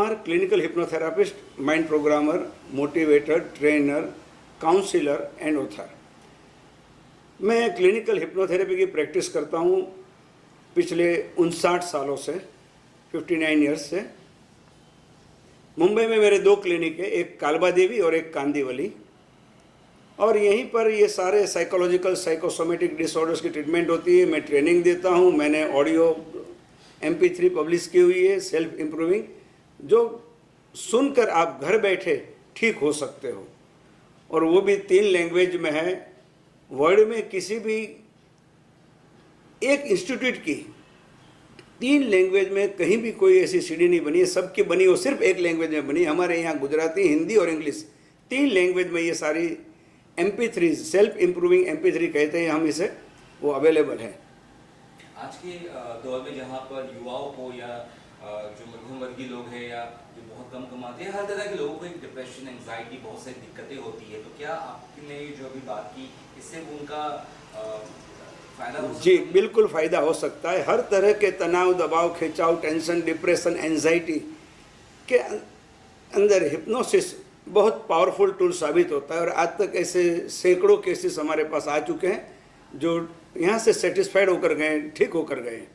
Kumar, clinical hypnotherapist, mind programmer, motivator, trainer, councillor and author. मैं clinical hypnotherapy की practice करता हूँ पिछले 59 सालों से, 59 ईयर्स से। मुंबई में मेरे 2 क्लिनिक है, एक कालबा देवी और एक कांदीवली, और यहीं पर ये सारे साइकोलॉजिकल साइकोसोमेटिक डिसऑर्डर्स की ट्रीटमेंट होती है। मैं ट्रेनिंग देता हूँ। मैंने ऑडियो MP3 पब्लिश की हुई है, सेल्फ इम्प्रूविंग, जो सुनकर आप घर बैठे ठीक हो सकते हो, और वो भी 3 लैंग्वेज में है। वर्ल्ड में किसी भी एक इंस्टीट्यूट की 3 लैंग्वेज में कहीं भी कोई ऐसी सीडी नहीं बनी है। सबकी बनी हो सिर्फ एक लैंग्वेज में बनी। हमारे यहाँ गुजराती, हिंदी और इंग्लिश 3 लैंग्वेज में ये सारी MP3, सेल्फ इम्प्रूविंग MP3 कहते हैं हम इसे, वो अवेलेबल है। आज के दौर में जहाँ पर युवाओं को या जो मध्यम वर्गीय लोग हैं या जो बहुत कम कमाते हैं, हर तरह के लोगों को एक डिप्रेशन, एंजाइटी, बहुत सारी दिक्कतें होती है, तो क्या आपने जो अभी बात की इससे उनका फायदा हो सकता है? जी बिल्कुल फ़ायदा हो सकता है। हर तरह के तनाव, दबाव, खिंचाव, टेंशन, डिप्रेशन, एंजाइटी के अंदर हिप्नोसिस बहुत पावरफुल टूल साबित होता है, और आज तक ऐसे सैकड़ों केसेस हमारे पास आ चुके हैं जो यहाँ से सेटिस्फाइड होकर गए, ठीक होकर गए।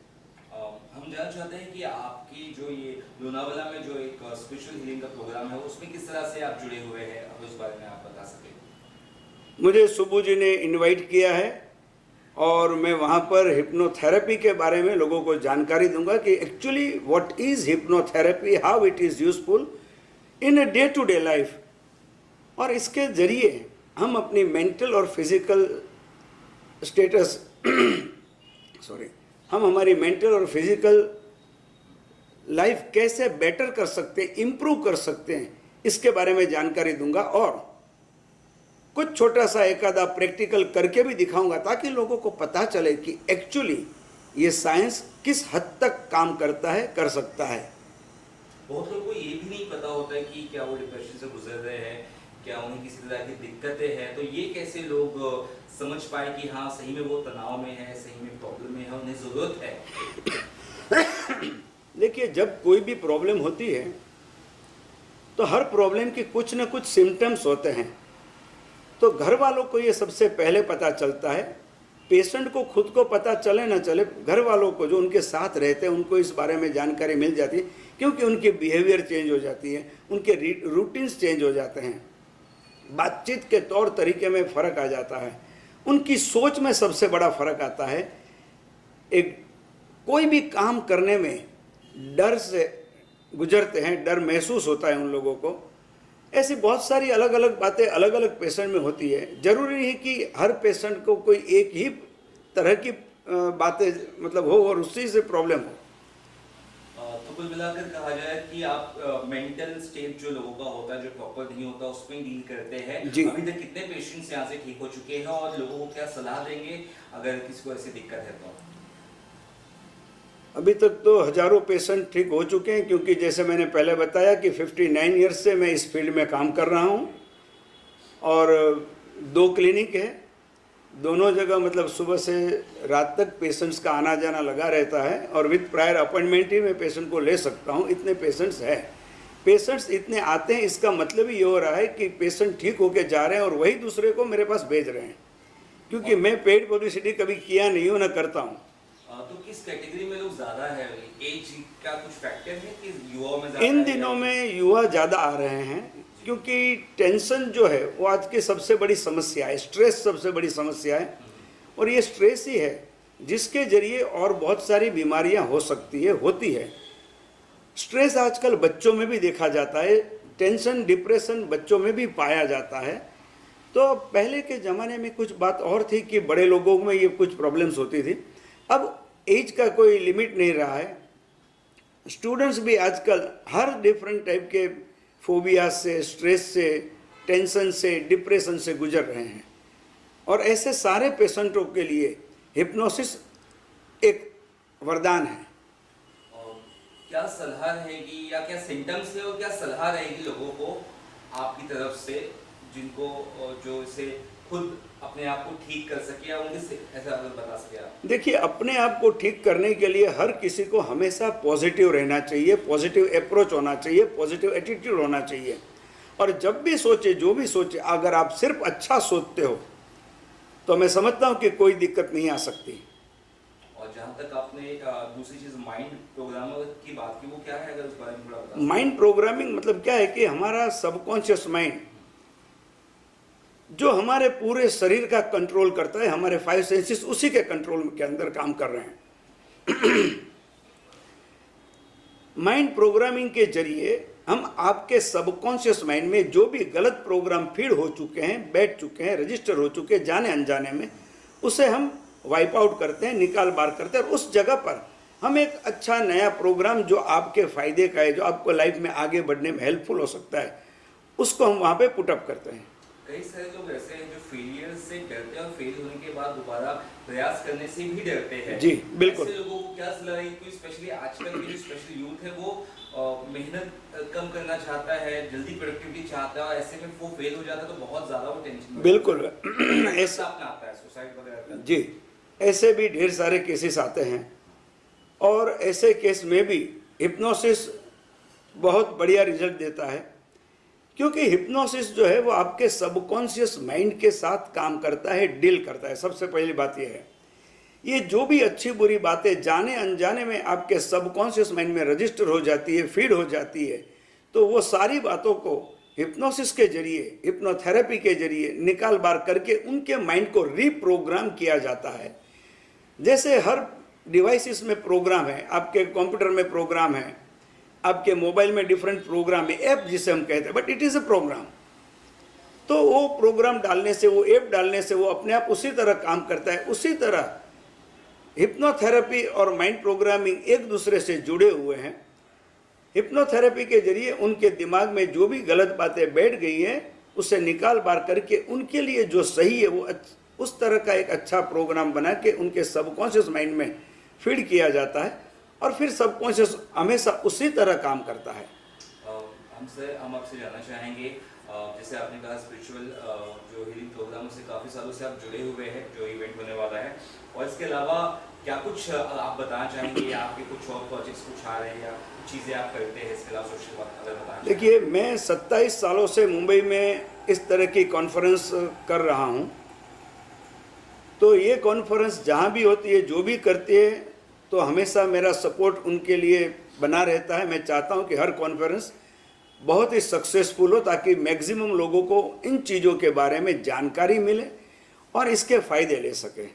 हम जानना चाहते हैं कि आपकी जो ये लोनावाला में जो एक स्पिरिचुअल हीलिंग का प्रोग्राम है, उसमें किस तरह से आप जुड़े हुए हैं, अब उस बारे में आप बता सकें। मुझे सुबू जी ने इनवाइट किया है, और मैं वहाँ पर हिप्नोथेरेपी के बारे में लोगों को जानकारी दूंगा कि actually what is hypnotherapy, how it is useful in a day to day life, और इसके ज़रिए हम अपनी मेंटल और फिजिकल स्टेटस हम हमारी मेंटल और फिजिकल लाइफ कैसे बेटर कर सकते हैं, इम्प्रूव कर सकते हैं, इसके बारे में जानकारी दूंगा, और कुछ छोटा सा एक आधा प्रैक्टिकल करके भी दिखाऊंगा, ताकि लोगों को पता चले कि एक्चुअली ये साइंस किस हद तक काम करता है, कर सकता है। बहुत लोगों को ये भी नहीं पता होता है कि क्या वो डिप्रेशन से गुजर रहे हैं, क्या उन्हें किसी तरह की दिक्कतें हैं, तो ये कैसे लोग समझ पाए कि हाँ सही में वो तनाव में है, सही में प्रॉब्लम में है, उन्हें ज़रूरत है। देखिए, जब कोई भी प्रॉब्लम होती है तो हर प्रॉब्लम के कुछ न कुछ सिम्टम्स होते हैं, तो घर वालों को ये सबसे पहले पता चलता है। पेशेंट को खुद को पता चले ना चले, घर वालों को जो उनके साथ रहते हैं उनको इस बारे में जानकारी मिल जाती है, क्योंकि उनके बिहेवियर चेंज हो जाती है, उनके रूटीन्स चेंज हो जाते हैं, बातचीत के तौर तरीके में फ़र्क आ जाता है, उनकी सोच में सबसे बड़ा फ़र्क आता है। एक कोई भी काम करने में डर से गुजरते हैं, डर महसूस होता है उन लोगों को। ऐसी बहुत सारी अलग अलग बातें अलग अलग पेशेंट में होती है। ज़रूरी नहीं कि हर पेशेंट को कोई एक ही तरह की बातें मतलब हो और उसी से प्रॉब्लम हो। तो कुल मिलाकर कहा जाए कि आप मेंटल स्टेट जो लोगों का होता है, जो प्रॉपर नहीं होता, उसमें डील करते हैं। अभी तक कितने पेशेंट्स यहाँ से ठीक हो चुके हैं, और लोगों को क्या सलाह देंगे अगर किसी को ऐसी दिक्कत है तो? अभी तक तो हज़ारों पेशेंट ठीक हो चुके हैं, क्योंकि जैसे मैंने पहले बताया कि 59 ईयर्स से मैं इस फील्ड में काम कर रहा हूँ, और 2 क्लिनिक है, दोनों जगह मतलब सुबह से रात तक पेशेंट्स का आना जाना लगा रहता है, और विद प्रायर अपॉइंटमेंट ही मैं पेशेंट को ले सकता हूँ, इतने पेशेंट्स हैं। पेशेंट्स इतने आते हैं, इसका मतलब ही ये हो रहा है कि पेशेंट ठीक होके जा रहे हैं और वही दूसरे को मेरे पास भेज रहे हैं, क्योंकि मैं पेड पब्लिसिटी कभी किया नहीं हूँ, ना करता हूँ। तो किस कैटेगरी में लोग ज़्यादा है? एज का कुछ फैक्टर है कि युवाओं में ज़्यादा? इन दिनों में युवा ज़्यादा आ रहे हैं, क्योंकि टेंशन जो है वो आज की सबसे बड़ी समस्या है, स्ट्रेस सबसे बड़ी समस्या है, और ये स्ट्रेस ही है जिसके जरिए और बहुत सारी बीमारियां हो सकती है, होती है। स्ट्रेस आजकल बच्चों में भी देखा जाता है, टेंशन, डिप्रेशन बच्चों में भी पाया जाता है। तो पहले के ज़माने में कुछ बात और थी कि बड़े लोगों में ये कुछ प्रॉब्लम्स होती थी, अब एज का कोई लिमिट नहीं रहा है। स्टूडेंट्स भी आजकल हर डिफरेंट टाइप के फोबिया से, स्ट्रेस से, टेंशन से, डिप्रेशन से गुजर रहे हैं, और ऐसे सारे पेशेंटों के लिए हिप्नोसिस एक वरदान है। और क्या सलाह रहेगी या क्या सिम्टम्स है और क्या सलाह रहेगी लोगों को आपकी तरफ से, जिनको जो इसे खुद अपने आप को ठीक कर सके, या उनके से ऐसा अगर बता सके आप? देखिए, अपने आप को ठीक करने के लिए हर किसी को हमेशा पॉजिटिव रहना चाहिए, पॉजिटिव अप्रोच होना चाहिए, पॉजिटिव एटीट्यूड होना चाहिए। और जब भी सोचे, जो भी सोचे, अगर आप सिर्फ अच्छा सोचते हो तो मैं समझता हूँ कि कोई दिक्कत नहीं आ सकती। और जहाँ तक आपने दूसरी चीज़ माइंड प्रोग्रामर की बात की, वो क्या है, अगर उस बारे में थोड़ा बता सकें? माइंड प्रोग्रामिंग मतलब क्या है कि हमारा सबकॉन्शियस माइंड जो हमारे पूरे शरीर का कंट्रोल करता है, हमारे 5 सेंसेस उसी के कंट्रोल के अंदर काम कर रहे हैं। माइंड प्रोग्रामिंग के जरिए हम आपके सबकॉन्शियस माइंड में जो भी गलत प्रोग्राम फीड हो चुके हैं, बैठ चुके हैं, रजिस्टर हो चुके हैं जाने अनजाने में, उसे हम वाइप आउट करते हैं, निकाल बार करते हैं, और उस जगह पर हम एक अच्छा नया प्रोग्राम जो आपके फ़ायदे का है, जो आपको लाइफ में आगे बढ़ने में हेल्पफुल हो सकता है, उसको हम वहाँ पे पुटअप करते हैं। कई सारे लोग ऐसे हैं जो फेलियर से डरते हैं और फेल होने के बाद दोबारा प्रयास करने से भी डरते हैं। जी, बिल्कुल। ऐसे लोगों को क्या सलाह है? क्योंकि स्पेशली आजकल की जो स्पेशल यूथ है वो मेहनत कम करना चाहता है, जल्दी प्रोडक्टिविटी चाहता है, और ऐसे में वो फेल हो जाता है तो बहुत ज़्यादा वो टेंशन में बिल्कुल ऐसा अपना आता है सुसाइड वगैरह का। जी, ऐसे भी ढेर सारे केसेस आते हैं, और ऐसे केस में भी हिप्नोसिस बहुत बढ़िया रिजल्ट देता है, क्योंकि हिप्नोसिस जो है वो आपके सबकॉन्शियस माइंड के साथ काम करता है, डील करता है। सबसे पहली बात यह है, ये जो भी अच्छी बुरी बातें जाने अनजाने में आपके सबकॉन्शियस माइंड में रजिस्टर हो जाती है, फीड हो जाती है, तो वो सारी बातों को हिप्नोसिस के जरिए, हिप्नोथेरेपी के जरिए निकाल बार करके उनके माइंड को रीप्रोग्राम किया जाता है। जैसे हर डिवाइसेस में प्रोग्राम है, आपके कंप्यूटर में प्रोग्राम है, आपके मोबाइल में डिफरेंट प्रोग्राम है, ऐप जिसे हम कहते हैं, but it is a program. तो वो प्रोग्राम डालने से, वो ऐप डालने से वो अपने आप उसी तरह काम करता है। उसी तरह हिप्नोथेरेपी और माइंड प्रोग्रामिंग एक दूसरे से जुड़े हुए हैं। हिप्नोथेरेपी के जरिए उनके दिमाग में जो भी गलत बातें बैठ गई हैं, उसे निकाल बार करके उनके लिए जो सही है वो उस तरह का एक अच्छा प्रोग्राम बना के उनके सबकॉन्शियस माइंड में फीड किया जाता है, और फिर सबकॉन्शियस हमेशा उसी तरह काम करता है। हम आपसे जानना चाहेंगे, जैसे आपने कहा स्पिरिचुअल जो हीलिंग प्रोग्राम से काफ़ी सालों से आप जुड़े हुए हैं, जो इवेंट होने वाला है, और इसके अलावा क्या कुछ आप बताना चाहेंगे, या आपके कुछ और प्रोजेक्ट्स कुछ आ रहे हैं, या कुछ चीज़ें आप करते हैं इसके अलावा सोशल वर्क अगर बताना चाहें? देखिए, मैं 27 सालों से मुंबई में इस तरह की कॉन्फ्रेंस कर रहा हूँ। तो ये कॉन्फ्रेंस जहाँ भी होती है, जो भी करती है, तो हमेशा मेरा सपोर्ट उनके लिए बना रहता है। मैं चाहता हूँ कि हर कॉन्फ्रेंस बहुत ही सक्सेसफुल हो, ताकि मैक्सिमम लोगों को इन चीज़ों के बारे में जानकारी मिले और इसके फ़ायदे ले सकें।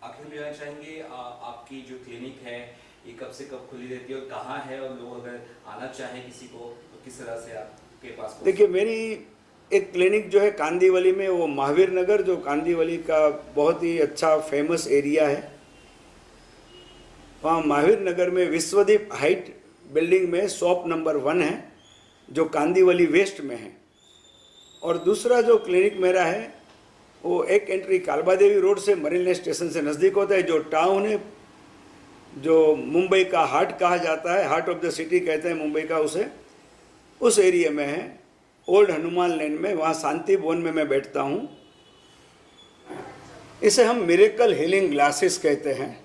आखिर में जानना चाहेंगे, आपकी जो क्लिनिक है ये कब से कब खुली रहती है और कहाँ है, और लोग अगर आना चाहें किसी को तो किस तरह से आपके पास? देखिए, मेरी एक क्लिनिक जो है कांदीवली में, वो महावीर नगर, जो कांदीवली का बहुत ही अच्छा फेमस एरिया है, वहाँ महावीर नगर में विश्वदीप हाइट बिल्डिंग में शॉप नंबर 1 है, जो कांदीवली वेस्ट में है। और दूसरा जो क्लिनिक मेरा है वो एक एंट्री कालबा देवी रोड से, मरीन लाइन स्टेशन से नज़दीक होता है, जो टाउन है, जो मुंबई का हार्ट कहा जाता है, हार्ट ऑफ द सिटी कहते हैं मुंबई का उसे, उस एरिया में है, ओल्ड हनुमान लेन में। वहाँ शांति भवन में मैं बैठता हूँ। इसे हम मिरेकल हीलिंग ग्लासेस कहते हैं।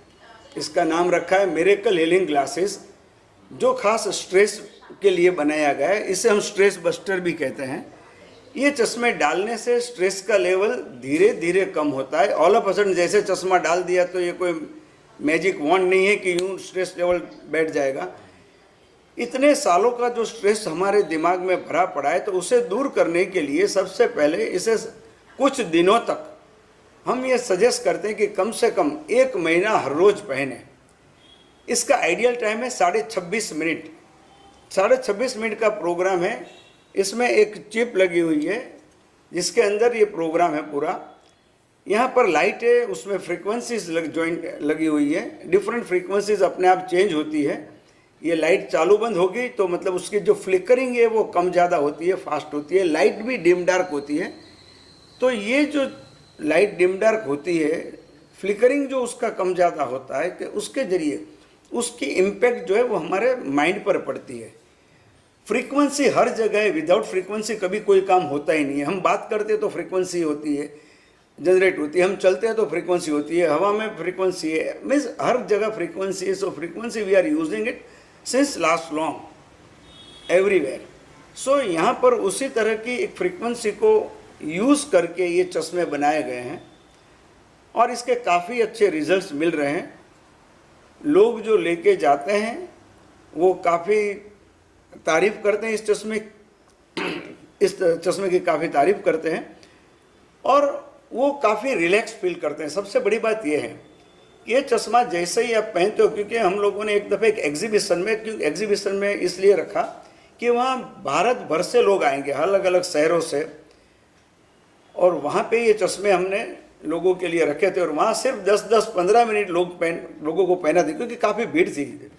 इसका नाम रखा है मिरेकल हीलिंग ग्लासेस, जो खास स्ट्रेस के लिए बनाया गया है। इसे हम स्ट्रेस बस्टर भी कहते हैं। ये चश्मे डालने से स्ट्रेस का लेवल धीरे धीरे कम होता है। ऑल ऑफ अ सडन जैसे चश्मा डाल दिया तो ये कोई मैजिक वॉन्ड नहीं है कि यूँ स्ट्रेस लेवल बैठ जाएगा। इतने सालों का जो स्ट्रेस हमारे दिमाग में भरा पड़ा है, तो उसे दूर करने के लिए सबसे पहले इसे कुछ दिनों तक हम ये सजेस्ट करते हैं कि कम से कम 1 महीना हर रोज़ पहने। इसका आइडियल टाइम है 26.5 मिनट। 26.5 मिनट का प्रोग्राम है। इसमें एक चिप लगी हुई है जिसके अंदर ये प्रोग्राम है पूरा। यहाँ पर लाइट है, उसमें फ्रीक्वेंसीज जॉइंट लगी हुई है। डिफरेंट फ्रीक्वेंसीज अपने आप चेंज होती है। ये लाइट चालू बंद होगी तो मतलब उसकी जो फ्लिकरिंग है वो कम ज़्यादा होती है, फास्ट होती है। लाइट भी डिम डार्क होती है। तो ये जो लाइट डिम डार्क होती है, फ्लिकरिंग जो उसका कम ज़्यादा होता है, कि उसके ज़रिए उसकी इम्पैक्ट जो है वो हमारे माइंड पर पड़ती है। फ्रीक्वेंसी हर जगह है, विदाउट फ्रीक्वेंसी कभी कोई काम होता ही नहीं है। हम बात करते तो फ्रीक्वेंसी होती है, जनरेट होती है। हम चलते हैं तो फ्रीक्वेंसी होती है, हवा में फ्रीक्वेंसी है, मीन्स हर जगह फ्रीक्वेंसी है। So frequency we are using it since last long everywhere. So यहाँ पर उसी तरह की एक फ्रीक्वेंसी को यूज़ करके ये चश्मे बनाए गए हैं और इसके काफ़ी अच्छे रिजल्ट्स मिल रहे हैं। लोग जो लेके जाते हैं वो काफ़ी तारीफ़ करते हैं इस चश्मे की काफ़ी तारीफ़ करते हैं और वो काफ़ी रिलैक्स फील करते हैं। सबसे बड़ी बात ये है कि ये चश्मा जैसे ही आप पहनते हो, क्योंकि हम लोगों ने एक दफ़े एक एग्जीबिशन में इसलिए रखा कि वहाँ भारत भर से लोग आएंगे, अलग अलग शहरों से, और वहाँ पे ये चश्मे हमने लोगों के लिए रखे थे और वहाँ सिर्फ 10-15 मिनट लोगों को पहना थी, क्योंकि काफ़ी भीड़ थी,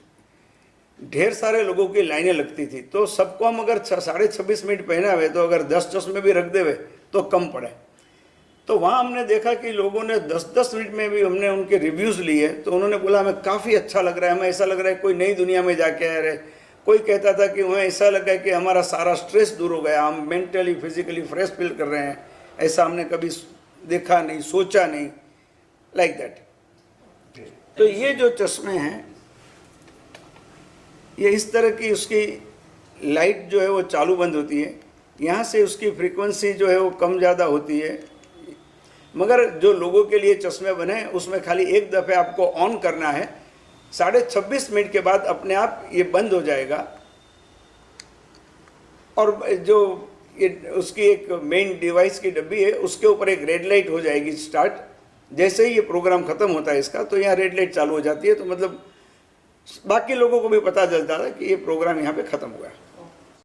ढेर सारे लोगों की लाइनें लगती थी। तो सबको हम अगर 26.5 मिनट पहना हुए तो अगर 10 चश्मे भी रख देवे तो कम पड़े। तो वहाँ हमने देखा कि लोगों ने 10-10 मिनट में भी हमने उनके रिव्यूज़ लिए तो उन्होंने बोला हमें काफ़ी अच्छा लग रहा है, हमें ऐसा लग रहा है कोई नई दुनिया में जाके आ रहे। कोई कहता था कि हमें ऐसा लगा कि हमारा सारा स्ट्रेस दूर हो गया, हम मेंटली फिजिकली फ्रेश फील कर रहे हैं, ऐसा हमने कभी देखा नहीं, सोचा नहीं, लाइक दैट। तो ये जो चश्मे हैं ये इस तरह की उसकी लाइट जो है वो चालू बंद होती है, यहाँ से उसकी फ्रीक्वेंसी जो है वो कम ज़्यादा होती है। मगर जो लोगों के लिए चश्मे बने उसमें खाली एक दफ़े आपको ऑन करना है, 26.5 मिनट के बाद अपने आप ये बंद हो जाएगा। और जो ये उसकी एक मेन डिवाइस की डब्बी है उसके ऊपर एक रेड लाइट हो जाएगी स्टार्ट। जैसे ही ये प्रोग्राम ख़त्म होता है इसका तो यहाँ रेड लाइट चालू हो जाती है, तो मतलब बाकी लोगों को भी पता चलता है कि ये प्रोग्राम यहाँ पे ख़त्म हुआ है।